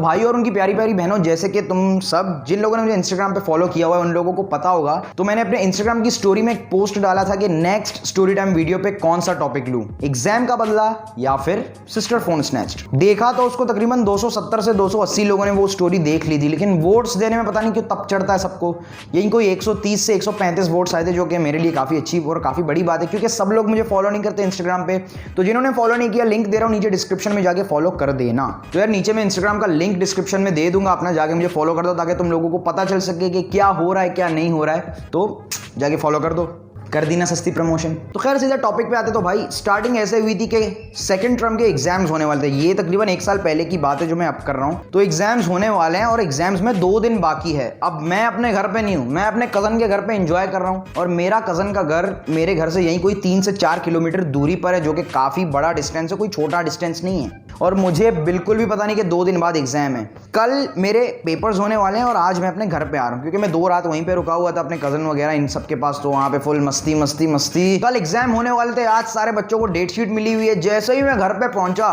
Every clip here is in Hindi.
भाई और उनकी प्यारी प्यारी बहनों, जैसे कि तुम सब जिन लोगों ने मुझे इंस्टाग्राम पे फॉलो किया हुआ है उन लोगों को पता होगा, तो मैंने अपने इंस्टाग्राम की स्टोरी में एक पोस्ट डाला था कि नेक्स्ट स्टोरी टाइम वीडियो पे कौन सा टॉपिक लूं, एग्जाम का बदला या फिर सिस्टर फोन स्नैच्ड। देखा तो उसको तकरीबन 270 से 280 लोगों ने वो स्टोरी देख ली थी, लेकिन वोट्स देने में पता नहीं क्यों तब चढ़ता है सबको। यही कोई 130 से 135 वोट्स आए थे, जो कि मेरे लिए काफी अच्छी और काफी बड़ी बात है, क्योंकि सब लोग मुझे फॉलो नहीं करते इंस्टाग्राम पे। तो जिन्होंने फॉलो नहीं किया, लिंक दे रहा हूं नीचे डिस्क्रिप्शन में, जाके फॉलो कर देना। तो यार नीचे मैं इंस्टाग्राम का लिंक डिस्क्रिप्शन में दे दूंगा अपना, जाके मुझे फॉलो कर दो ताकि तुम लोगों को पता चल सके कि क्या हो रहा है क्या नहीं हो रहा है। तो जाके फॉलो कर दो, कर दी ना सस्ती प्रमोशन। तो खैर सीधा टॉपिक पे आते। तो भाई स्टार्टिंग ऐसे हुई थी कि सेकंड टर्म के एग्जाम्स होने वाले थे। ये तकरीबन 1 साल पहले की बात है जो मैं अब कर रहा हूँ। तो एग्जाम्स होने वाले हैं और एग्जाम्स में 2 दिन बाकी है। अब मैं अपने घर पे नहीं हूँ, मैं अपने कजन के घर पे एंजॉय कर रहा हूँ, और मेरा कजन का घर मेरे घर से यहीं कोई 3 से 4 किलोमीटर दूरी पर है, जो कि काफी बड़ा डिस्टेंस है, कोई छोटा डिस्टेंस नहीं है। और मुझे बिल्कुल भी पता नहीं कि 2 दिन बाद एग्जाम है। कल मेरे पेपर्स होने वाले हैं और आज मैं अपने घर पे आ रहा हूँ, क्योंकि मैं 2 रात वहीं पे रुका हुआ था अपने कजन वगैरह इन सबके पास। तो वहाँ पे फुल मस्ती मस्ती मस्ती। कल एग्जाम होने वाले थे, आज सारे बच्चों को डेट शीट मिली हुई है। जैसे ही मैं घर पे पहुंचा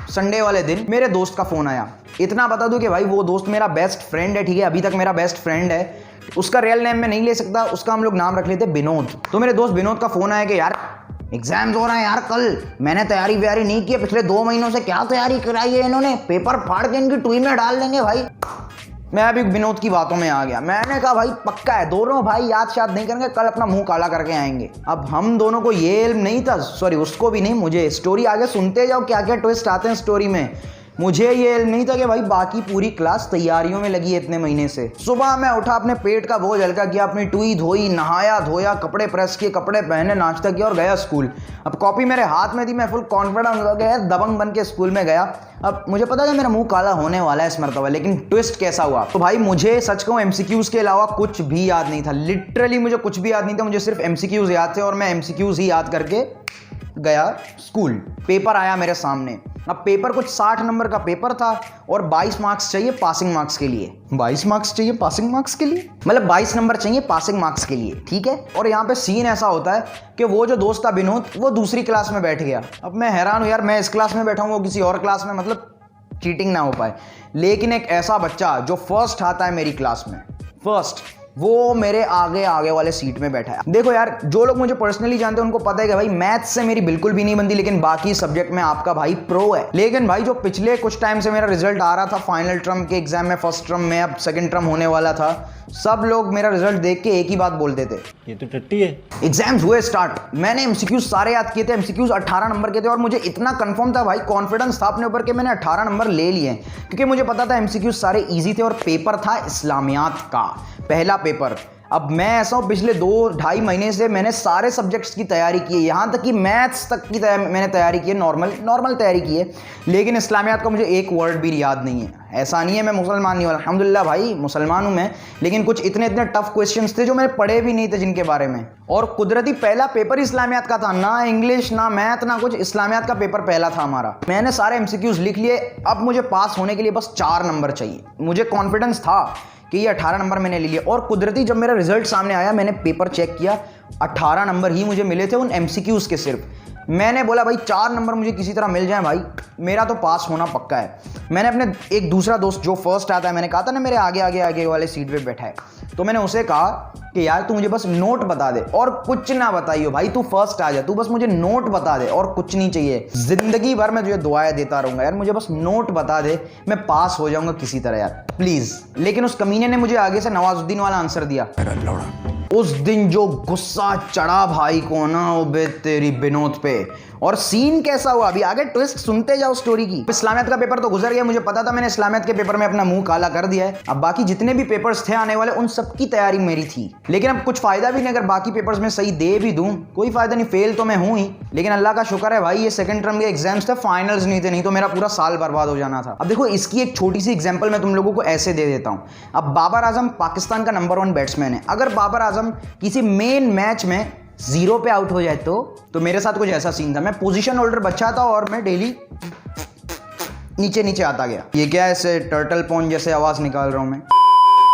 संडे वाले दिन, मेरे दोस्त का फोन आया। इतना बता दूं कि भाई वो दोस्त मेरा बेस्ट फ्रेंड है, ठीक है, अभी तक मेरा बेस्ट फ्रेंड है। उसका रियल नेम मैं नहीं ले सकता, उसका हम लोग नाम रख लेते विनोद। तो मेरे दोस्त विनोद का फोन आया कि यार एग्जाम्स हो रहे हैं यार कल, मैंने तैयारी व्यारी नहीं की है, पिछले 2 महीनों से क्या तैयारी कराई है इन्होंने, पेपर फाड़ के इनकी टुई में डाल देंगे भाई। मैं अभी विनोद की बातों में आ गया। मैंने कहा भाई पक्का है, दोनों भाई याद शाद नहीं करेंगे, कल अपना मुंह काला करके आएंगे। अब हम दोनों को ये इल्म नहीं था, सॉरी उसको भी नहीं, मुझे। स्टोरी आगे सुनते जाओ क्या क्या ट्विस्ट आते हैं स्टोरी में। मुझे ये इल्म नहीं था कि भाई बाकी पूरी क्लास तैयारियों में लगी है इतने महीने से। सुबह मैं उठा, अपने पेट का बोझ हल्का किया, अपनी टुई धोई, नहाया धोया, कपड़े प्रेस किए, कपड़े पहने, नाश्ता किया और गया स्कूल। अब कॉपी मेरे हाथ में थी, मैं फुल कॉन्फिडेंस हो गया, दबंग बन के स्कूल में गया। अब मुझे पता है मेरा मुंह काला होने वाला है इस मरतबा, लेकिन ट्विस्ट कैसा हुआ। तो भाई मुझे सच कहूं एमसीक्यूज के अलावा कुछ भी याद नहीं था, लिटरली मुझे कुछ भी याद नहीं था। मुझे सिर्फ एमसीक्यूज याद थे और मैं एमसीक्यूज ही याद करके गया स्कूल। पेपर आया मेरे सामने। अब पेपर कुछ 60 नंबर का पेपर था और 22 मार्क्स चाहिए पासिंग मार्क्स के लिए। 22 मार्क्स चाहिए पासिंग मार्क्स के लिए, मतलब 22 नंबर चाहिए पासिंग मार्क्स के लिए, ठीक है। और यहाँ पे सीन ऐसा होता है कि वो जो दोस्त था विनोद, वो दूसरी क्लास में बैठ गया। अब मैं हैरान हूँ यार, मैं इस क्लास में बैठा हूँ, वो किसी और क्लास में, मतलब चीटिंग ना हो पाए। लेकिन एक ऐसा बच्चा जो फर्स्ट आता है मेरी क्लास में, फर्स्ट, वो मेरे आगे वाले सीट में बैठा है। देखो यार, जो लोग मुझे पर्सनली जानते हैं उनको पता है कि भाई मैथ्स से मेरी बिल्कुल भी नहीं बनती, लेकिन बाकी सब्जेक्ट में आपका भाई प्रो है। लेकिन भाई जो पिछले कुछ टाइम से मेरा रिजल्ट आ रहा था फाइनल टर्म के एग्जाम में, फर्स्ट टर्म में, अब सेकंड टर्म होने वाला था, सब लोग मेरा रिजल्ट देख के एक ही बात बोलते थे, ये तो टट्टी है। एग्जाम्स हुए स्टार्ट। मैंने एमसीक्यूज सारे याद किए थे, एमसीक्यूज 18 नंबर के थे, और मुझे इतना कंफर्म था भाई, कॉन्फिडेंस था अपने ऊपर कि मैंने 18 नंबर ले लिए, क्योंकि मुझे पता था एमसीक्यूज सारे इजी थे और पेपर था इस्लामियात का पहला पेपर। अब मैं ऐसा हूँ, पिछले 2-2.5 महीने से मैंने सारे सब्जेक्ट्स की तैयारी की है, यहाँ तक कि मैथ्स तक की मैंने तैयारी की है, नॉर्मल तैयारी की है, लेकिन इस्लामियात का मुझे एक वर्ड भी याद नहीं है। ऐसा नहीं है मैं मुसलमान नहीं हूँ, अल्हम्दुलिल्लाह भाई मुसलमान हूँ मैं, लेकिन कुछ इतने टफ क्वेश्चंस थे जो मैंने पढ़े भी नहीं थे जिनके बारे में। और कुदरती पहला पेपर इस्लामियात का था, ना इंग्लिश ना मैथ ना कुछ, इस्लामियात का पेपर पहला था हमारा। मैंने सारे एमसीक्यूज लिख लिए। अब मुझे पास होने के लिए बस 4 नंबर चाहिए। मुझे कॉन्फिडेंस था कि ये 18 नंबर मैंने ले लिए, और कुदरती जब मेरा रिजल्ट सामने आया, मैंने पेपर चेक किया, 18 नंबर ही मुझे मिले थे उन एमसीक्यूज के सिर्फ। मैंने बोला भाई 4 नंबर मुझे किसी तरह मिल जाए भाई, मेरा तो पास होना पक्का है। मैंने अपने एक दूसरा दोस्त जो फर्स्ट आता है, मैंने कहा था ना मेरे आगे वाले सीट पे बैठा है, तो मैंने उसे कहा कि यार तू मुझे बस नोट बता दे और कुछ ना बताइयो भाई, तू फर्स्ट आ जा, तू बस मुझे नोट बता दे और कुछ नहीं चाहिए। जिंदगी भर मैं तुझे दुआएं देता रहूंगा यार, मुझे बस नोट बता दे, मैं पास हो जाऊंगा किसी तरह यार, प्लीज। लेकिन उस कमीने ने मुझे आगे से नवाजुद्दीन वाला आंसर दिया। उस दिन जो गुस्सा चढ़ा भाई को ना, वो बे तेरी विनोद पे। और सीन कैसा हुआ अभी आगे ट्विस्ट सुनते जाओ स्टोरी की। इस्लामियत का पेपर तो गुजर गया, मुझे पता था, मैंने इस्लामियत के पेपर में अपना मुंह काला कर दिया है। अब बाकी जितने भी पेपर्स थे आने वाले, उन सब की तैयारी मेरी थी, लेकिन अब कुछ फायदा भी नहीं अगर बाकी पेपर्स में सही दे भी दूं, कोई फायदा नहीं, फेल तो मैं हूं ही। लेकिन अल्लाह का शुक्र है भाई, ये सेकंड टर्म के एग्जाम्स थे, फाइनल्स नहीं थे, नहीं तो मेरा पूरा साल बर्बाद हो जाना था। अब देखो इसकी एक छोटी सी एग्जाम्पल मैं तुम लोगों को ऐसे दे देता हूं। अब बाबर आजम पाकिस्तान का नंबर 1 बैट्समैन है। अगर बाबर आजम किसी मेन मैच में 0 पे आउट हो जाए तो मेरे साथ कुछ ऐसा सीन था। मैं पोजीशन होल्डर बच्चा था और मैं डेली नीचे आता गया। ये क्या ऐसे टर्टल पॉन्ड जैसे आवाज निकाल रहा हूं मैं।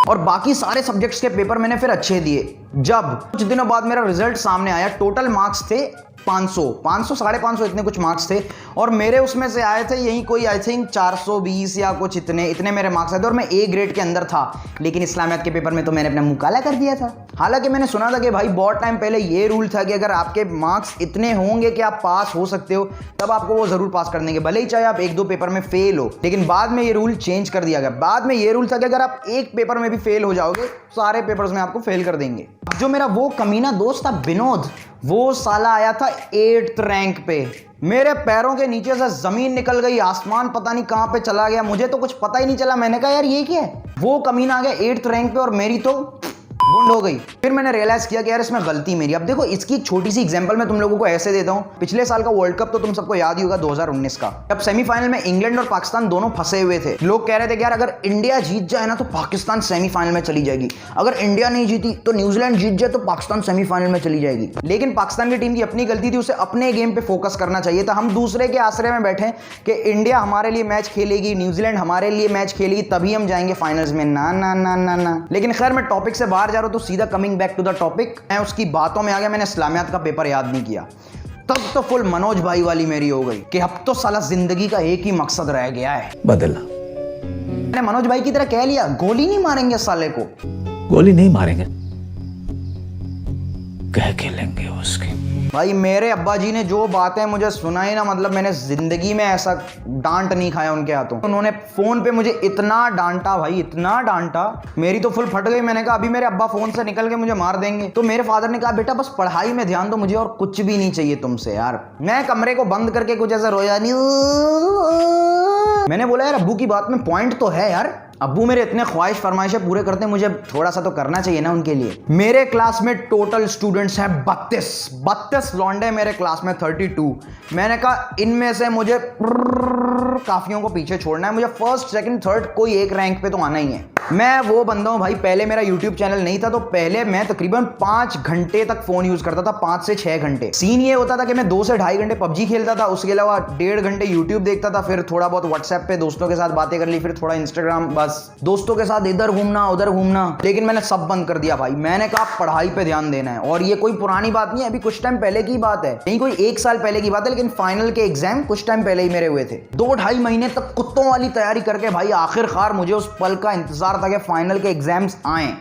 और बाकी सारे सब्जेक्ट्स के पेपर मैंने फिर अच्छे दिए। जब कुछ दिनों बाद मेरा रिजल्ट सामने आया, टोटल मार्क्स थे 500 550 इतने कुछ मार्क्स थे और मेरे उसमें से आए थे यही कोई आई थिंक 420 या कुछ इतने मेरे मार्क्स आए थे और मैं ए ग्रेड के अंदर था। लेकिन इस्लामियात के पेपर में तो मैंने अपना मुंह काला कर दिया था। हालांकि मैंने सुना था कि भाई बहुत टाइम पहले ये रूल था कि अगर आपके मार्क्स इतने होंगे कि आप पास हो सकते हो तब आपको वो जरूर पास कर देंगे, भले ही चाहे आप 1-2 पेपर में फेल हो। लेकिन बाद में ये रूल चेंज कर दिया गया। बाद में ये रूल था कि अगर आप एक पेपर में भी फेल हो जाओगे सारे पेपर्स में आपको फेल कर देंगे। जो मेरा वो कमीना दोस्त था विनोद, वो साला आया था 8th रैंक पे। मेरे पैरों के नीचे से जमीन निकल गई, आसमान पता नहीं कहां पे चला गया, मुझे तो कुछ पता ही नहीं चला। मैंने कहा यार ये क्या है। वो कमीना आ गया 8th रैंक पे और मेरी तो बुंड हो गई। फिर मैंने रियलाइज किया कि यार इसमें गलती मेरी। अब देखो इसकी एक छोटी सी एग्जांपल मैं तुम लोगों को ऐसे देता हूं। पिछले साल का वर्ल्ड कप तो तुम सबको याद ही होगा 2019 का, जब सेमीफाइनल में इंग्लैंड और पाकिस्तान दोनों फंसे हुए थे। लोग कह रहे थे कि यार अगर इंडिया जीत जाए ना तो पाकिस्तान सेमीफाइनल में चली जाएगी, अगर इंडिया नहीं जीती तो न्यूजीलैंड जीत जाए तो पाकिस्तान सेमीफाइनल में चली जाएगी। लेकिन पाकिस्तान की टीम की अपनी गलती थी, उसे अपने गेम पे फोकस करना चाहिए था। हम दूसरे के आश्रय में बैठे कि इंडिया हमारे लिए मैच खेलेगी, न्यूजीलैंड हमारे लिए मैच खेलेगी, तभी हम जाएंगे फाइनल्स में। ना ना ना ना ना। लेकिन खैर मैं टॉपिक से बाहर जा रहा हूं तो सीधा coming back to the topic, मैं उसकी बातों में आ गया। मैंने इस्लामियात का पेपर याद नहीं किया। तब तो फुल मनोज भाई वाली मेरी हो गई कि अब तो साला जिंदगी का एक ही मकसद रह गया है, बदलना। मैंने मनोज भाई की तरह कह लिया, गोली नहीं मारेंगे साले को। गोली नहीं मारेंगे, कह के लेंगे उसकी। भाई मेरे अब्बा जी ने जो बातें मुझे सुनाई ना, मतलब मैंने जिंदगी में ऐसा डांट नहीं खाया उनके हाथों। उन्होंने फोन पे मुझे इतना डांटा भाई, इतना डांटा, मेरी तो फुल फट गई। मैंने कहा अभी मेरे अब्बा फोन से निकल के मुझे मार देंगे। तो मेरे फादर ने कहा बेटा बस पढ़ाई में ध्यान दो, मुझे और कुछ भी नहीं चाहिए तुमसे यार। मैं कमरे को बंद करके कुछ ऐसा रोया नहीं। मैंने बोला यार अब्बू की बात में पॉइंट तो है यार, अब्बू मेरे इतने ख्वाहिश फरमाइशें पूरे करते हैं, मुझे थोड़ा सा तो करना चाहिए ना उनके लिए। मेरे क्लास में टोटल स्टूडेंट्स हैं 32 लौंडे मेरे क्लास में 32। मैंने कहा इनमें से मुझे काफियों को पीछे छोड़ना है, मुझे फर्स्ट सेकंड थर्ड कोई एक रैंक पे तो आना ही है। मैं वो बंदा हूं भाई, पहले मेरा YouTube चैनल नहीं था तो पहले मैं तकरीबन 5 घंटे तक फोन यूज करता था, 5 से 6 घंटे। सीन ये होता था कि मैं 2 से 2.5 घंटे पबजी खेलता था, उसके अलावा 1.5 घंटे YouTube देखता था, फिर थोड़ा बहुत व्हाट्सएप पे दोस्तों के साथ बातें कर ली, फिर थोड़ा इंस्टाग्राम, बस दोस्तों के साथ इधर घूमना उधर घूमना। लेकिन मैंने सब बंद कर दिया भाई। मैंने कहा पढ़ाई पे ध्यान देना है। और ये कोई पुरानी बात नहीं है, अभी कुछ टाइम पहले की बात है, नहीं कोई 1 साल पहले की बात है। लेकिन फाइनल के एग्जाम कुछ टाइम पहले ही मेरे हुए थे। 2-2.5 महीने तक कुत्तों वाली तैयारी करके भाई आखिरकार मुझे उस पल का इंतजार था कि फाइनल के एग्जाम्स आए।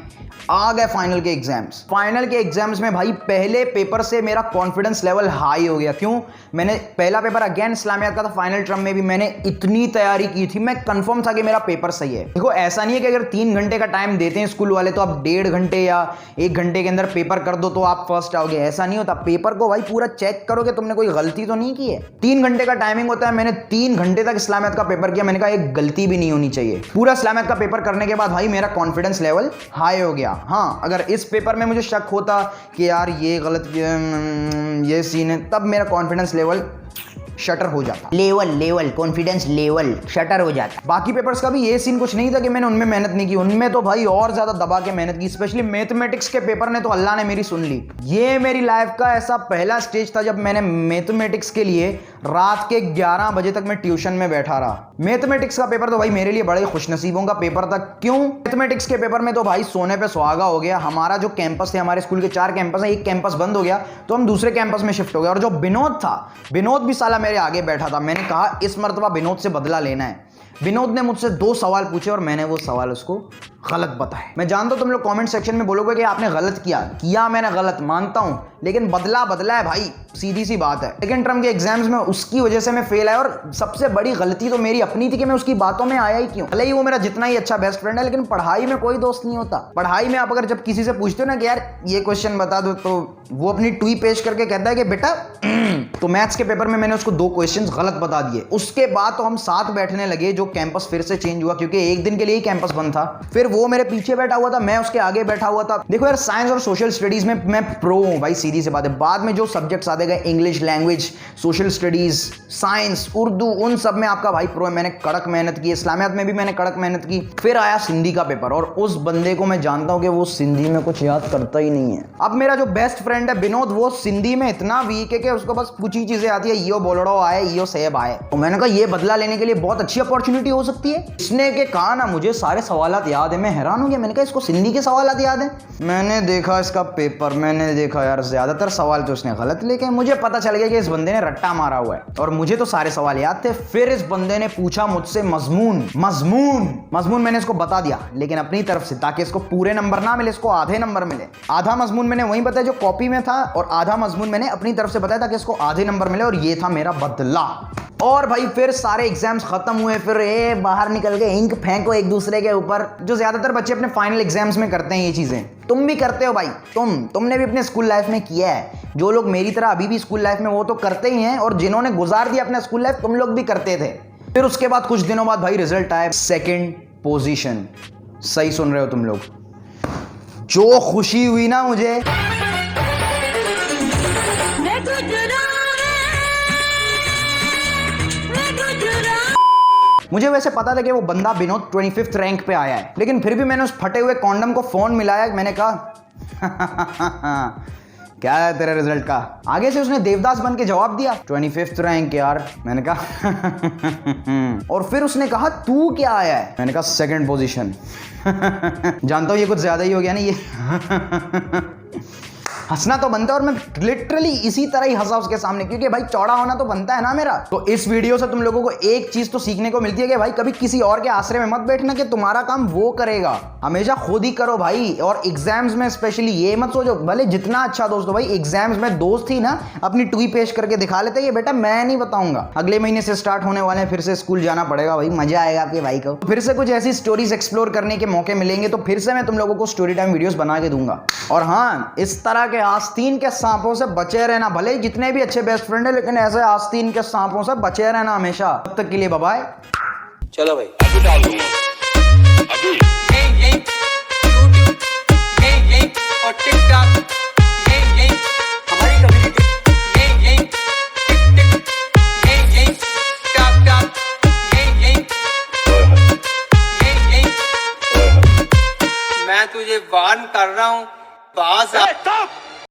आ गए फाइनल के एग्जाम्स। फाइनल के एग्जाम्स में भाई पहले पेपर से मेरा कॉन्फिडेंस लेवल हाई हो गया। क्यों? मैंने पहला पेपर अगेन इस्लामियात का था, फाइनल टर्म में भी मैंने इतनी तैयारी की थी, मैं कंफर्म था कि मेरा पेपर सही है। देखो ऐसा नहीं है कि अगर 3 घंटे का टाइम देते हैं स्कूल वाले तो आप 1.5 घंटे या 1 घंटे के अंदर पेपर कर दो तो आप फर्स्ट आओगे, ऐसा नहीं होता। पेपर को भाई पूरा चेक करो कि तुमने कोई गलती तो नहीं की है। 3 घंटे का टाइमिंग होता है, मैंने 3 घंटे तक इस्लामियात का पेपर किया। मैंने कहा एक गलती भी नहीं होनी चाहिए। पूरा इस्लामियात का पेपर करने के बाद भाई मेरा कॉन्फिडेंस लेवल हाई हो गया। हाँ, अगर इस पेपर में मुझे शक होता कि यार ये गलत ये सीन है, तब मेरा कॉन्फिडेंस लेवल शटर हो जाता, लेवल कॉन्फिडेंस लेवल शटर हो जाता। बाकी पेपर्स का भी ये सीन कुछ नहीं था कि मैंने उनमें मेहनत नहीं की, उनमें तो भाई और ज्यादा दबा के मेहनत की। स्पेशली मैथमेटिक्स के पेपर ने तो अल्लाह ने मेरी सुन ली। ये मेरी लाइफ का ऐसा पहला स्टेज था जब मैंने मैथमेटिक्स के लिए रात के 11 बजे तक मैं ट्यूशन में बैठा रहा। मैथमेटिक्स का पेपर तो भाई मेरे लिए बड़े ही खुशनसीबों का पेपर था। क्यों? मैथमेटिक्स के पेपर में तो भाई सोने पे सुहागा हो गया। हमारा जो कैंपस थे, हमारे स्कूल के 4 कैंपस हैं, एक कैंपस बंद हो गया तो हम दूसरे कैंपस में शिफ्ट हो गए। और जो विनोद था, विनोद भी साला मेरे आगे बैठा था। मैंने कहा इस मर्तबा विनोद से बदला लेना है। विनोद ने मुझसे 2 सवाल पूछे और मैंने वो सवाल उसको गलत बताए। मैं जानता हूं तुम लोग कमेंट सेक्शन में बोलोगे कि आपने गलत किया मैंने गलत, मानता हूं, लेकिन बदला है भाई, सीधी सी बात है। सेकंड टर्म के एग्जाम्स में उसकी वजह से मैं फेल आया और सबसे बड़ी गलती तो मेरी अपनी थी कि मैं उसकी बातों में आया ही क्यों। भले ही वो मेरा जितना ही अच्छा बेस्ट फ्रेंड है, लेकिन पढ़ाई में कोई दोस्त नहीं होता। पढ़ाई में आप अगर जब किसी से पूछते हो ना कि यार ये क्वेश्चन बता दो, तो वो अपनी ट्वी पेश करके कहता है कि बेटा तो मैथ्स के पेपर में मैंने उसको 2 क्वेश्चंस गलत बता दिए। उसके बाद तो हम साथ बैठने लगे, जो कैंपस फिर से चेंज हुआ क्योंकि एक दिन के लिए ही कैंपस बंद था। फिर वो मेरे पीछे बैठा हुआ था, मैं उसके आगे बैठा हुआ था। देखो यार, साइंस और सोशल स्टडीज में मैं प्रो हूं भाई, सीधी सी बात है। बाद में जो सब्जेक्ट्स आते गए, English language, social studies, science, Urdu, उन सब में आपका भाई प्रो है। मैंने कड़क मेहनत की, इस्लामियात में भी मैंने कड़क मेहनत की। फिर आया सिंधी का पेपर और उस बंदे को मैं जानता हूं कि वो सिंधी में कुछ याद करता ही नहीं है। अब मेरा जो बेस्ट फ्रेंड है विनोद, वो सिंधी में इतना वीक है कि उसको बस कुछ ही चीजें आती है, यो बोलड़ो आए, यो सेब आए। तो मैंने कहा ये बदला लेने के लिए बहुत अच्छी अपॉर्चुनिटी हो सकती है। इसने के कहा ना, मुझे सारे सवालात याद है। मैं हैरान हो गया, मैंने कहा इसको सिंधी के सवालात याद है। मैंने देखा इसका पेपर, मैंने देखा यार ज्यादा ज्यादातर सवाल तो उसने गलत लिखे। मुझे पता चल गया कि इस बंदे ने रट्टा मारा हुआ है और मुझे तो सारे सवाल याद थे। फिर इस बंदे ने पूछा मुझसे मजमून मैंने इसको बता दिया, लेकिन अपनी तरफ से, ताकि इसको पूरे नंबर ना मिले, इसको आधे नंबर मिले। आधा मजमून मैंने वही बताया जो कॉपी में था और आधा मजमून मैंने अपनी तरफ से बताया ताकि इसको आधे नंबर मिले, और ये था मेरा बदला। और भाई फिर सारे एग्जाम्स खत्म हुए, फिर बाहर निकल के इंक फेंको एक दूसरे के ऊपर, जो ज्यादातर बच्चे अपने फाइनल एग्जाम्स में करते हैं ये चीजें। तुम भी करते हो भाई, तुमने भी अपने स्कूल लाइफ में किया है। जो लोग मेरी तरह अभी भी स्कूल लाइफ में, वो तो करते ही हैं, और जिन्होंने गुजार दिया अपना स्कूल लाइफ, तुम लोग भी करते थे। फिर उसके बाद कुछ दिनों बाद भाई रिजल्ट आया, 2nd पोजीशन। सही सुन रहे हो तुम लोग। जो खुशी हुई ना मुझे, मुझे वैसे पता था कि वो बंदा विनोद 25th रैंक पे आया है, लेकिन फिर भी मैंने उस फटे हुए कॉन्डम को फोन मिलाया। मैंने कहा क्या है तेरे रिजल्ट का? आगे से उसने देवदास बन के जवाब दिया, 25th रैंक यार। मैंने कहा और फिर उसने कहा तू क्या आया है? मैंने कहा 2nd पोजीशन। जानता हूं ये कुछ ज्यादा ही हो गया ना ये। हंसना तो बनता है, और मैं लिटरली इसी तरह ही हंसा उसके सामने, क्योंकि भाई चौड़ा होना तो बनता है ना मेरा। तो इस वीडियो से तुम लोगों को एक चीज तो सीखने को मिलती है कि भाई कभी किसी और के आसरे में मत बैठना कि तुम्हारा काम वो करेगा। हमेशा खुद ही करो भाई। और एग्जाम्स में स्पेशली ये मत सोचो, भले जितना अच्छा दोस्त हो भाई, एग्जाम्स में दोस्त ही ना अपनी टुई पेश करके दिखा लेते हैं, ये बेटा मैं नहीं बताऊंगा। अगले महीने से स्टार्ट होने वाले हैं, फिर से स्कूल जाना पड़ेगा भाई, मजा आएगा आपके भाई को। फिर से कुछ ऐसी स्टोरीज एक्सप्लोर करने के मौके मिलेंगे तो फिर से मैं तुम लोगों को स्टोरी टाइम वीडियोस बना के दूंगा। और हाँ, इस तरह के आस्तीन के सांपों से बचे रहना। भले ही जितने भी अच्छे बेस्ट फ्रेंड है, लेकिन ऐसे आस्तीन के सांपों से बचे रहना हमेशा। तब तक के लिए बाय बाय। चलो भाई अभी डाल दूंगा अभी। ये YouTube ये और TikTok ये हमारी कम्युनिटी ये टिक ये टॉप ये मैं तुझे वार्न कर रहा हूँ, बास